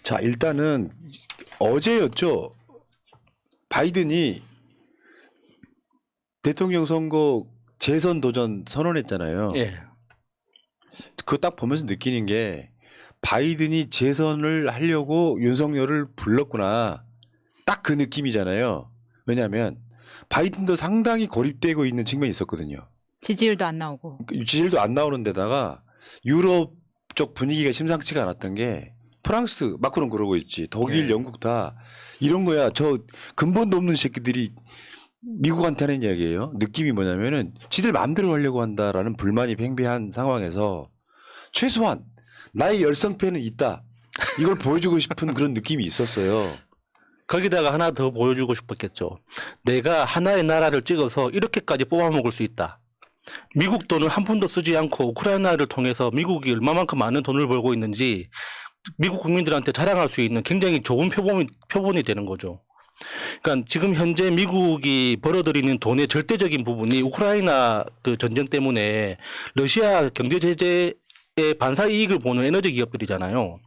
자, 일단은 어제였죠. 바이든이 대통령 선거 재선 도전 선언했잖아요. 예. 그거 딱 보면서 느끼는 게 바이든이 재선을 하려고 윤석열을 불렀구나. 딱 그 느낌이잖아요. 왜냐하면 바이든도 상당히 고립되고 있는 측면이 있었거든요. 지지율도 안 나오고. 지지율도 안 나오는 데다가 유럽 쪽 분위기가 심상치가 않았던 게 프랑스 마크롱 그러고 있지. 독일, 네. 영국 다 이런 거야. 저 근본도 없는 새끼들이 미국한테 하는 이야기예요. 느낌이 뭐냐면은 지들 마음대로 하려고 한다라는 불만이 팽배한 상황에서 최소한 나의 열성패는 있다. 이걸 보여주고 싶은 그런 느낌이 있었어요. 거기다가 하나 더 보여주고 싶었겠죠. 내가 하나의 나라를 찍어서 이렇게까지 뽑아먹을 수 있다. 미국 돈을 한 푼도 쓰지 않고 우크라이나를 통해서 미국이 얼마만큼 많은 돈을 벌고 있는지 미국 국민들한테 자랑할 수 있는 굉장히 좋은 표본이 되는 거죠. 그러니까 지금 현재 미국이 벌어들이는 돈의 절대적인 부분이 우크라이나 그 전쟁 때문에 러시아 경제 제재의 반사 이익을 보는 에너지 기업들이잖아요.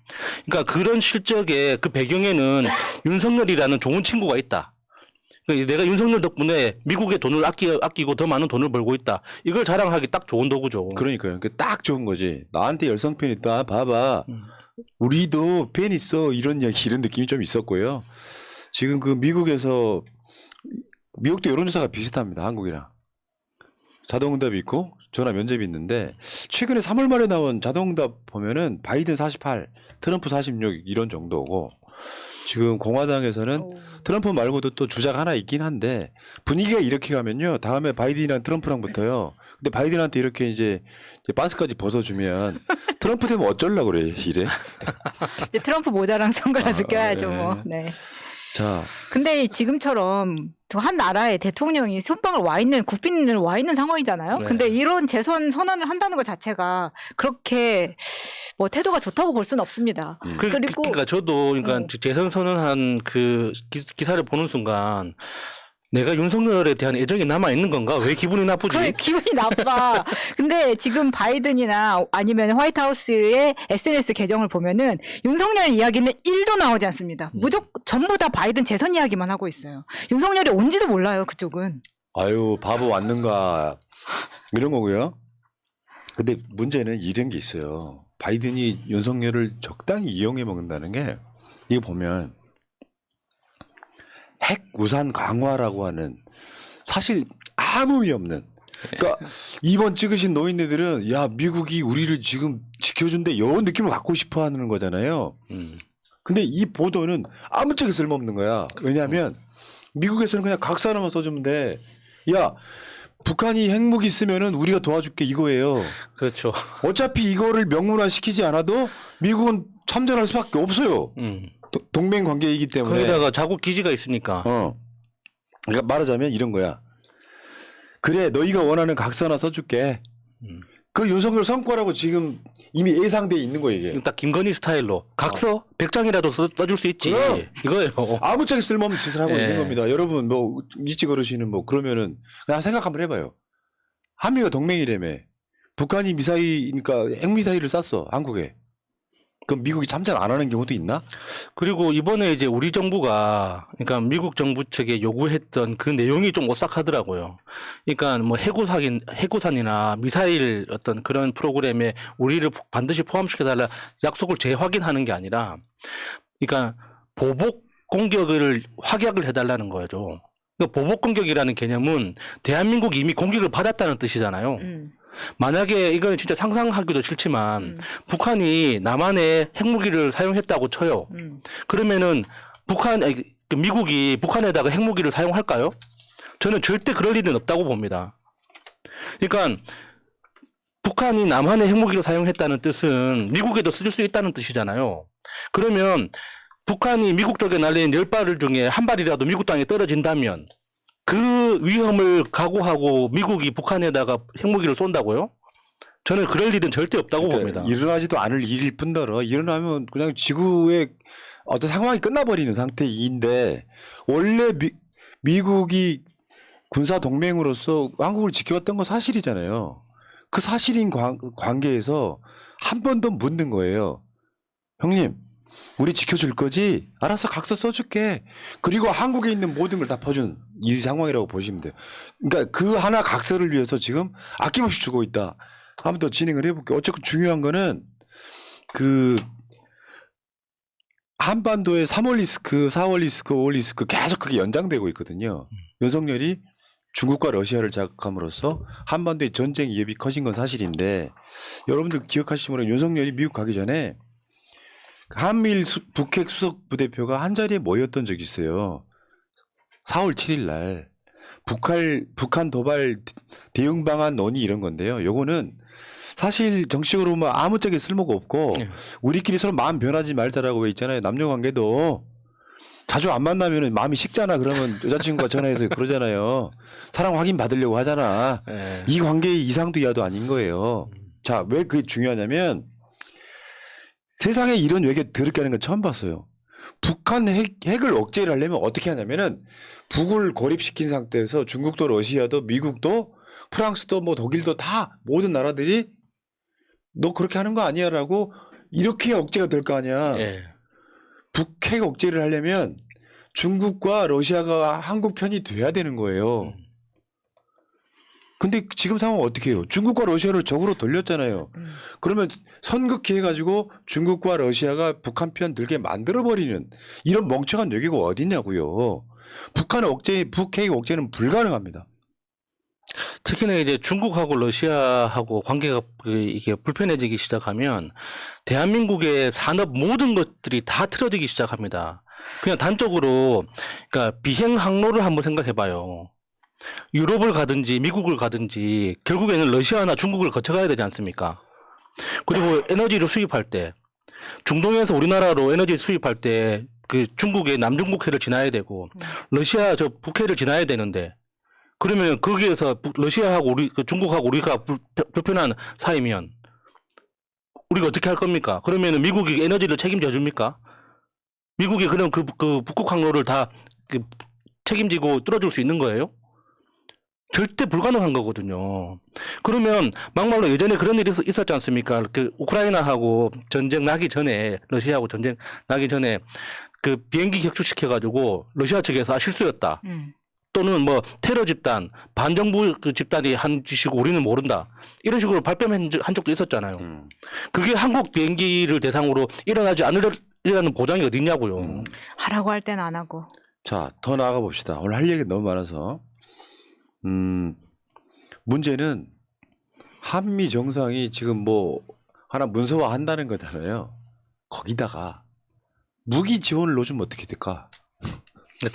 그러니까 그런 실적의 그 배경에는 윤석열이라는 좋은 친구가 있다. 그러니까 내가 윤석열 덕분에 미국의 돈을 아끼고 더 많은 돈을 벌고 있다. 이걸 자랑하기 딱 좋은 도구죠. 그러니까요. 딱 좋은 거지. 나한테 열성팬 있다. 봐봐. 우리도 팬 있어. 이런 이야기, 이런 느낌이 좀 있었고요. 지금 그 미국에서 미국도 여론조사가 비슷합니다. 한국이랑. 자동응답이 있고 전화 면접이 있는데 최근에 3월 말에 나온 자동응답 보면은 바이든 48, 트럼프 46 이런 정도고 지금 공화당에서는 트럼프 말고도 또 주자가 하나 있긴 한데 분위기가 이렇게 가면요. 다음에 바이든이랑 트럼프랑 붙어요. 근데 바이든한테 이렇게 이제 반스까지 벗어주면 트럼프 되면 어쩌려고 그래 이래. 이제 트럼프 모자랑 선글라스 껴야죠, 네. 뭐. 네. 자, 근데 지금처럼 한 나라의 대통령이 순방을 와 있는 국빈을 와 있는 상황이잖아요. 네. 근데 이런 재선 선언을 한다는 것 자체가 그렇게 뭐 태도가 좋다고 볼 수는 없습니다. 그리고 그러니까 저도 그러니까 재선 선언한 그 기사를 보는 순간 내가 윤석열에 대한 애정이 남아 있는 건가? 왜 기분이 나쁘지? 그래, 기분이 나빠. 근데 지금 바이든이나 아니면 화이트하우스의 SNS 계정을 보면은 윤석열 이야기는 1도 나오지 않습니다. 무조건 전부 다 바이든 재선 이야기만 하고 있어요. 윤석열이 온지도 몰라요, 그쪽은. 아유 바보 왔는가 이런 거고요. 근데 문제는 이런 게 있어요. 바이든이 윤석열을 적당히 이용해 먹는다는 게 이거 보면 핵 우산 강화라고 하는 사실 아무 의미 없는 그러니까 이번 찍으신 노인네들은 야 미국이 우리를 지금 지켜준대 이런 느낌을 갖고 싶어 하는 거잖아요. 근데 이 보도는 아무짝에 쓸모없는 거야. 왜냐하면 미국에서는 그냥 각서 하나만 써주면 돼. 야 북한이 핵무기 쓰면은 우리가 도와줄게 이거예요. 그렇죠. 어차피 이거를 명문화 시키지 않아도 미국은 참전할 수밖에 없어요. 동맹 관계이기 때문에. 거기다가 자국 기지가 있으니까. 그러니까 말하자면 이런 거야. 그래 너희가 원하는 각서 하나 써줄게. 그 윤석열 성과라고 지금 이미 예상돼 있는 거예요 이게. 딱 김건희 스타일로 각서 100장이라도 써줄 수 있지. 그럼. 이거예요. 아무짝에 쓸모없는 짓을 하고 예. 있는 겁니다. 여러분 뭐 일찍 어르시는 뭐 그러면은 그냥 생각 한번 해봐요. 한미가 동맹이라며. 북한이 그러니까 핵미사일을 쐈어 한국에. 그럼 미국이 참전 안 하는 경우도 있나? 그리고 이번에 이제 우리 정부가 그러니까 미국 정부 측에 요구했던 그 내용이 좀 오싹하더라고요. 그러니까 뭐 해구산이나 미사일 어떤 그런 프로그램에 우리를 반드시 포함시켜달라 약속을 재확인하는 게 아니라 그러니까 보복 공격을 확약을 해달라는 거죠. 그러니까 보복 공격이라는 개념은 대한민국이 이미 공격을 받았다는 뜻이잖아요. 만약에 이건 진짜 상상하기도 싫지만 북한이 남한에 핵무기를 사용했다고 쳐요. 그러면은 미국이 북한에다가 핵무기를 사용할까요? 저는 절대 그럴 일은 없다고 봅니다. 그러니까 북한이 남한에 핵무기를 사용했다는 뜻은 미국에도 쓸 수 있다는 뜻이잖아요. 그러면 북한이 미국 쪽에 날린 10발 중에 한 발이라도 미국 땅에 떨어진다면 그 위험을 각오하고 미국이 북한에다가 핵무기를 쏜다고요? 저는 그럴 일은 절대 없다고 봅니다. 일어나지도 않을 일일 뿐더러 일어나면 그냥 지구의 어떤 상황이 끝나버리는 상태인데 원래 미국이 군사 동맹으로서 한국을 지켜왔던 건 사실이잖아요. 그 사실인 관계에서 한 번 더 묻는 거예요. 형님 우리 지켜줄 거지? 알아서 각서 써줄게. 그리고 한국에 있는 모든 걸 다 퍼준 이 상황이라고 보시면 돼요. 그러니까 그 하나 각서를 위해서 지금 아낌없이 주고 있다. 한번 더 진행을 해볼게요. 어쨌든 중요한 거는 그 한반도의 3월 리스크, 4월 리스크, 5월 리스크 계속 그게 연장되고 있거든요. 윤석열이 중국과 러시아를 자극함으로써 한반도의 전쟁 위협이 커진 건 사실인데 여러분들 기억하시면 윤석열이 미국 가기 전에 한미일 북핵 수석 부대표가 한 자리에 모였던 적이 있어요. 4월 7일 날 북한 도발 대응 방안 논의 이런 건데요. 요거는 사실 정치적으로 뭐 아무짝에 쓸모가 없고 우리끼리 서로 마음 변하지 말자라고 왜 있잖아요. 남녀 관계도 자주 안 만나면 마음이 식잖아. 그러면 여자친구가 전화해서 그러잖아요. 사랑 확인 받으려고 하잖아. 이 관계의 이상도 이하도 아닌 거예요. 자, 왜 그게 중요하냐면 세상에 이런 외교 더럽게 하는 건 처음 봤어요. 북한 핵을 억제를 하려면 어떻게 하냐면은 북을 고립시킨 상태에서 중국도 러시아도 미국도 프랑스도 뭐 독일도 다 모든 나라들이 너 그렇게 하는 거 아니야라고 이렇게 억제가 될 거 아니야. 북핵 억제를 하려면 중국과 러시아가 한국 편이 돼야 되는 거예요. 근데 지금 상황은 어떻게 해요? 중국과 러시아를 적으로 돌렸잖아요. 그러면 선긋기 해가지고 중국과 러시아가 북한 편 들게 만들어버리는 이런 멍청한 외교가 어딨냐고요. 북핵 억제는 불가능합니다. 특히나 이제 중국하고 러시아하고 관계가 이게 불편해지기 시작하면 대한민국의 산업 모든 것들이 다 틀어지기 시작합니다. 그냥 단적으로 그러니까 비행 항로를 한번 생각해 봐요. 유럽을 가든지 미국을 가든지 결국에는 러시아나 중국을 거쳐가야 되지 않습니까? 그리고 에너지를 수입할 때 중동에서 우리나라로 에너지 수입할 때 그 중국의 남중국해를 지나야 되고 러시아 저 북해를 지나야 되는데 그러면 거기에서 러시아하고 중국하고 우리가 불편한 사이면 우리가 어떻게 할 겁니까? 그러면 미국이 에너지를 책임져 줍니까? 미국이 그럼 그 북극 항로를 다 책임지고 뚫어줄 수 있는 거예요? 절대 불가능한 거거든요. 그러면 막말로 예전에 그런 일이 있었지 않습니까? 그 우크라이나하고 전쟁 나기 전에 러시아하고 전쟁 나기 전에 그 비행기 격추시켜가지고 러시아 측에서 실수였다. 또는 뭐 테러 집단, 반정부 그 집단이 한 짓이고 우리는 모른다. 이런 식으로 발뺌한 적도 있었잖아요. 그게 한국 비행기를 대상으로 일어나지 않으리라는 보장이 어디 있냐고요. 하라고 할 때는 안 하고. 자, 더 나아가 봅시다. 오늘 할 얘기 너무 많아서. 문제는 한미 정상이 지금 뭐 하나 문서화 한다는 거잖아요. 거기다가 무기 지원을 넣어주면 어떻게 될까?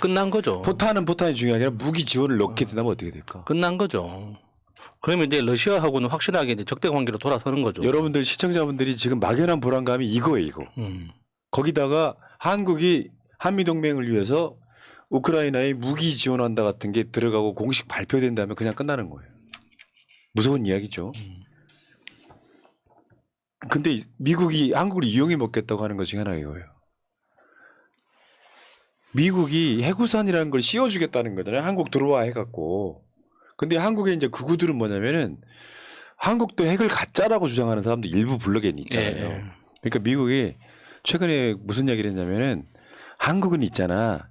끝난 거죠. 포탄은 포탄이 중요한 게 아니라 무기 지원을 넣게 된다면 어떻게 될까? 끝난 거죠. 그러면 이제 러시아하고는 확실하게 이제 적대 관계로 돌아서는 거죠. 여러분들 시청자분들이 지금 막연한 불안감이 이거예요, 이거. 거기다가 한국이 한미 동맹을 위해서 우크라이나에 무기 지원한다 같은 게 들어가고 공식 발표된다면 그냥 끝나는 거예요. 무서운 이야기죠. 근데 미국이 한국을 이용해 먹겠다고 하는 것 중에 하나가 이거예요. 미국이 해구산이라는 걸 씌워주겠다는 거잖아요. 한국 들어와 해갖고. 근데 한국의 이제 극우들은 뭐냐면은 한국도 핵을 가짜라고 주장하는 사람도 일부 블록에는 있잖아요. 그러니까 미국이 최근에 무슨 얘기를 했냐면은 한국은 있잖아.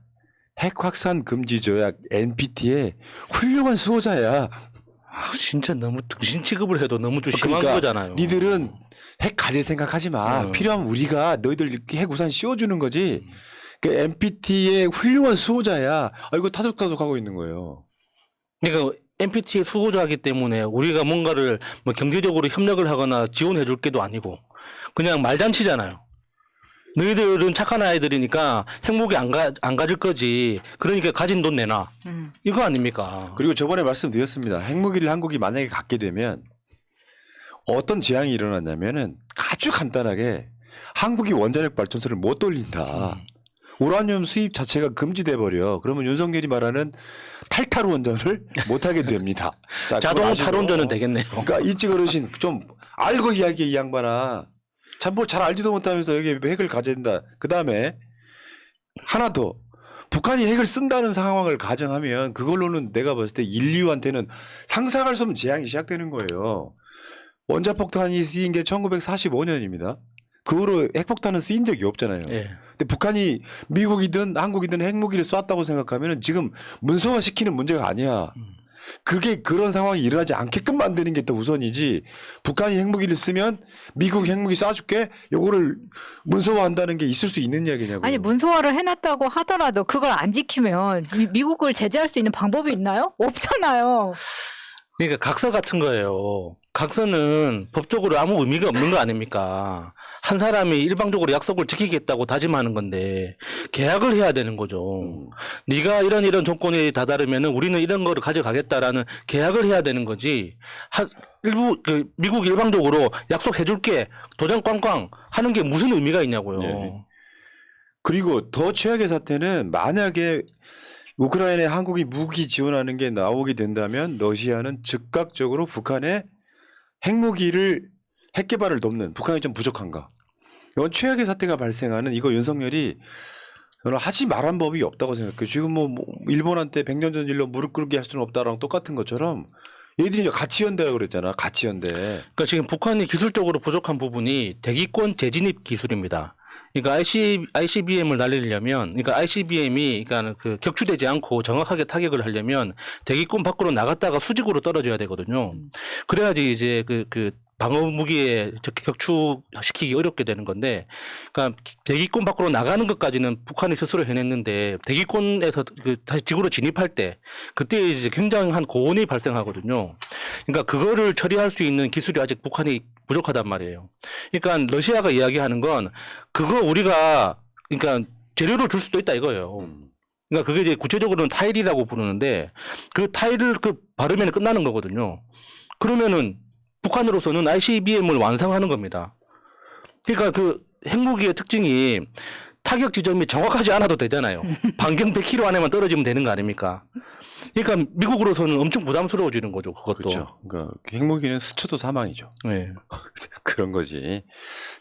핵 확산 금지 조약 NPT의 훌륭한 수호자야. 아, 진짜 너무 등신 취급을 해도 너무 좀 심한 그러니까 거잖아요. 니들은 핵 가질 생각하지 마. 필요하면 우리가 너희들 이렇게 핵 우산 씌워주는 거지. 그 NPT의 훌륭한 수호자야. 아, 이거 타덕타덕하고 있는 거예요. 그러니까 NPT의 수호자이기 때문에 우리가 뭔가를 뭐 경제적으로 협력을 하거나 지원해 줄 게도 아니고 그냥 말잔치잖아요. 너희들은 착한 아이들이니까 핵무기 안 가질 거지. 그러니까 가진 돈 내놔. 이거 아닙니까? 그리고 저번에 말씀드렸습니다. 핵무기를 한국이 만약에 갖게 되면 어떤 재앙이 일어났냐면은 아주 간단하게 한국이 원자력 발전소를 못 돌린다. 우라늄 수입 자체가 금지돼 버려. 그러면 윤석열이 말하는 탈탈 원전을 못 하게 됩니다. 자, 자동 탈원전은 되겠네요. 그러니까 일찍 어르신 좀 알고 이야기해 이 양반아. 참 뭐 잘 알지도 못하면서 여기 핵을 가져야 된다. 그다음에 하나 더. 북한이 핵을 쓴다는 상황을 가정하면 그걸로는 내가 봤을 때 인류한테는 상상할 수 없는 재앙이 시작되는 거예요. 원자폭탄이 쓰인 게 1945년입니다. 그 후로 핵폭탄은 쓰인 적이 없잖아요. 예. 근데 북한이 미국이든 한국이든 핵무기를 쐈다고 생각하면은 지금 문서화시키는 문제가 아니야. 그게 그런 상황이 일어나지 않게끔 만드는 게 더 우선이지. 북한이 핵무기를 쓰면 미국 핵무기 쏴줄게. 요거를 문서화한다는 게 있을 수 있는 이야기냐고요. 아니 문서화를 해놨다고 하더라도 그걸 안 지키면 미국을 제재할 수 있는 방법이 있나요? 없잖아요. 그러니까 각서 같은 거예요. 각서는 법적으로 아무 의미가 없는 거 아닙니까? 한 사람이 일방적으로 약속을 지키겠다고 다짐하는 건데 계약을 해야 되는 거죠. 네가 이런 조건에 다다르면은 우리는 이런 거를 가져가겠다라는 계약을 해야 되는 거지. 미국 일방적으로 약속해줄게 도장 꽝꽝 하는 게 무슨 의미가 있냐고요. 네. 그리고 더 최악의 사태는 만약에 우크라이나에 한국이 무기 지원하는 게 나오게 된다면 러시아는 즉각적으로 북한의 핵 개발을 돕는 북한이 좀 부족한가. 이건 최악의 사태가 발생하는 이거 윤석열이 저는 하지 말한 법이 없다고 생각해요. 지금 뭐 일본한테 100년 전 일로 무릎 꿇게 할 수는 없다랑 똑같은 것처럼 얘들이 이제 가치연대라고 그랬잖아. 가치연대. 그러니까 지금 북한이 기술적으로 부족한 부분이 대기권 재진입 기술입니다. 그러니까 ICBM을 날리려면, 그러니까 ICBM이 그러니까 그 격추되지 않고 정확하게 타격을 하려면 대기권 밖으로 나갔다가 수직으로 떨어져야 되거든요. 그래야지 이제 그 방어 무기에 격추시키기 어렵게 되는 건데, 그러니까 대기권 밖으로 나가는 것까지는 북한이 스스로 해냈는데 대기권에서 다시 지구로 진입할 때 그때 이제 굉장한 고온이 발생하거든요. 그러니까 그거를 처리할 수 있는 기술이 아직 북한이 부족하단 말이에요. 그러니까 러시아가 이야기하는 건 그거 우리가 그러니까 재료를 줄 수도 있다 이거예요. 그러니까 그게 이제 구체적으로는 타일이라고 부르는데 그 타일을 바르면 끝나는 거거든요. 그러면은 북한으로서는 ICBM을 완성하는 겁니다. 그러니까 그 핵무기의 특징이 타격 지점이 정확하지 않아도 되잖아요. 반경 100km 안에만 떨어지면 되는 거 아닙니까? 그러니까 미국으로서는 엄청 부담스러워지는 거죠. 그것도. 그렇죠. 그러니까 핵무기는 스쳐도 사망이죠. 네. 그런 거지.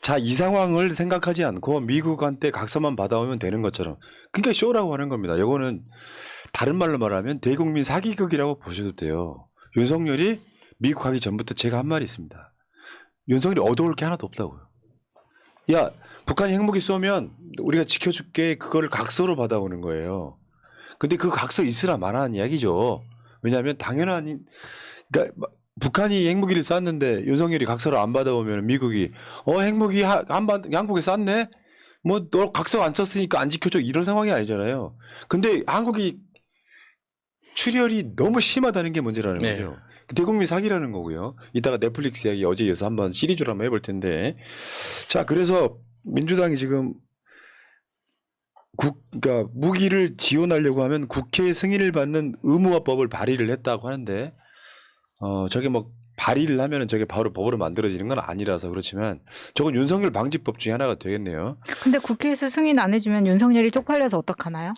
자, 이 상황을 생각하지 않고 미국한테 각서만 받아오면 되는 것처럼. 그러니까 쇼라고 하는 겁니다. 이거는 다른 말로 말하면 대국민 사기극이라고 보셔도 돼요. 윤석열이 미국 가기 전부터 제가 한 말이 있습니다. 윤석열이 얻어올 게 하나도 없다고요. 야, 북한이 핵무기 쏘면 우리가 지켜줄게. 그거를 각서로 받아오는 거예요. 근데 그 각서 있으라 말하는 이야기죠. 왜냐하면 당연한, 그러니까 북한이 핵무기를 쐈는데 윤석열이 각서를 안 받아오면 미국이 핵무기 한국에 쐈네? 뭐 너 각서 안 썼으니까 안 지켜줘. 이런 상황이 아니잖아요. 근데 한국이 출혈이 너무 심하다는 게 문제라는 네. 거죠. 대국민 사기라는 거고요. 이따가 넷플릭스 이야기 어제 이어서 한번 시리즈로 한번 해볼 텐데. 자, 그래서 민주당이 지금 그러니까 무기를 지원하려고 하면 국회 승인을 받는 의무화법을 발의를 했다고 하는데, 저게 뭐 발의를 하면은 저게 바로 법으로 만들어지는 건 아니라서 그렇지만 저건 윤석열 방지법 중에 하나가 되겠네요. 근데 국회에서 승인 안 해주면 윤석열이 쪽팔려서 어떡하나요?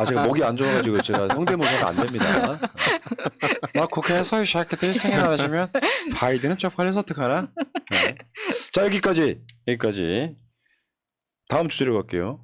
제가 목이 안 좋아가지고 제가 성대모사가 안 됩니다. 국회에서 이 새끼들이 승인 안 해주면 바이든은 쪽팔려서 어떡하나? 네. 자, 여기까지. 다음 주제로 갈게요.